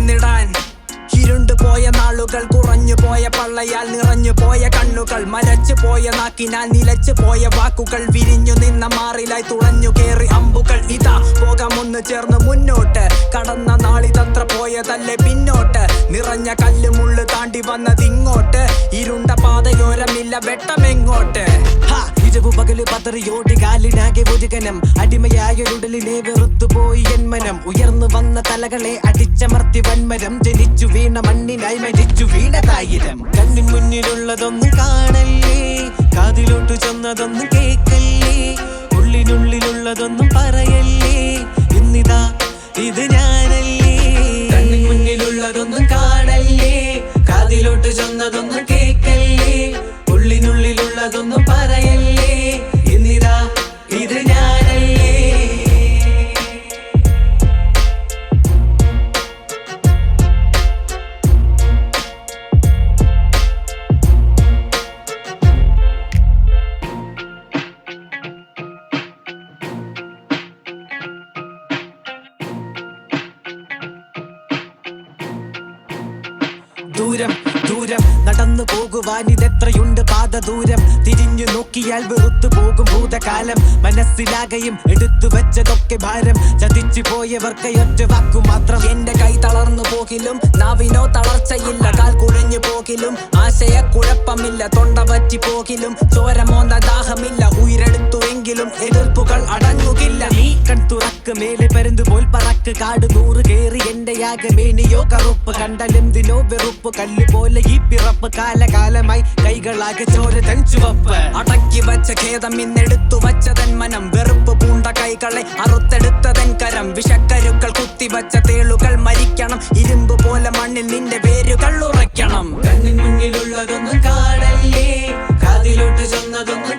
വന്നിടാൻ. ഇരുണ്ടു പോയ നാളുകൾ, കുറഞ്ഞു പോയ പള്ളയാൽ നിറഞ്ഞു പോയ കണ്ണുകൾ, മരച്ചു പോയ നാക്കിനാൽ നിലച്ചു പോയ വാക്കുകൾ, വിരിഞ്ഞു നിന്ന മാറിലായി തുളഞ്ഞു കേറി അമ്പുകൾ. ഇതാ പോകാമൊന്ന് ചേർന്ന് മുന്നോട്ട്, കടന്ന നാളിതത്ര പോയതല്ലേ പിന്നോട്ട്. നിറഞ്ഞ കല്ലുമുള്ളു താണ്ടി വന്നതിങ്ങോട്ട്, ഇരുണ്ട പാതയോരമില്ല വെട്ടമെങ്ങോട്ട്. ഇരവു പകല് പതറിയോടി കാലിനാകെ ഒരുകനം, അടിമയായൊരുടലിനെ വെറുത്തുപോയി എന്മനം. ഉയർന്നു വന്ന തലകളെ അടിച്ചമർത്തി വൻമരം, ജനിച്ചു വീണ മണ്ണിനായി മരിച്ചു വീണതായിരം. കണ്ണിൻ മുന്നിലുള്ളതൊന്നും കാണല്ലേ, കാതിലോട്ടു ചെന്നതൊന്നും കേക്കല്ലേ, ഉള്ളിനുള്ളിലുള്ളതൊന്നും പറയല്ലേ, ഇന്നിതാ ഇത് ഞാനല്ലേ. കണ്ണിൻ മുന്നിലുള്ളതൊന്നും കാണല്ലേ, കാതിലോട്ടു ചെന്നതൊന്നും കേക്കല്ലേ, ഉള്ളിനുള്ളിലുള്ളതൊന്നും പറയല്ലേ, ഇന്നിതാ ഇത് ഞാനല്ലേ. ദൂരം ദൂരം നടന്നു പോകുവാനിതെത്രയുണ്ട് പാത ദൂരം. തിരിഞ്ഞു നോക്കിയാൽ വെറുത്തു പോകും ഭൂതകാലം, മനസ്സിലാകയും എടുത്തു വെച്ചതൊക്കെ ഭാരം. ചതിച്ചു പോയവർക്ക് ഒറ്റ വാക്കു മാത്രം. എന്റെ കൈ തളർന്നു പോകിലും നാവിനോ തളർച്ചയില്ല, കാൽ കുഴഞ്ഞു പോകിലും ആശയക്കുഴപ്പമില്ല, തൊണ്ട പറ്റി പോകിലും ചോരമോന്ത ദാഹമില്ല. ഉയരെടുത്തുവെങ്കിലും എതിർപ്പുകൾ അടങ്ങുകില്ല. നീ കൺ തുറക്ക് മേലെ പരുന്തുപോൽ പറക്ക്, കാട് നൂറ് കേറി എന്റെ യാഗമേനിയോ കറുപ്പ്. കണ്ടലെന്തിനോ വെറുപ്പ്, കല്ല് പോലെ ഈ പിറപ്പ്. കാലകാലമായി കൈകളാകെ ചോര തൻ ചുവപ്പ്. അടക്കി വച്ച ഖേദം ഇന്നെടുത്തു വച്ചതൻ മനം, വെറുപ്പ് പൂണ്ട കൈകളെ അറുത്തെടുത്തതൻ കരം. വിഷക്കരുക്കൾ കുത്തിവച്ച തേളുകൾ മരിക്കണം, ഇരുമ്പ് പോലെ മണ്ണിൽ നിന്റെ വേരുകൾ ഉറയ്ക്കണം. കണ്ണിൻ മുന്നിലുള്ളതൊന്നും കാണല്ലേ, കാതിലോട്ട് ചെന്നതൊന്നും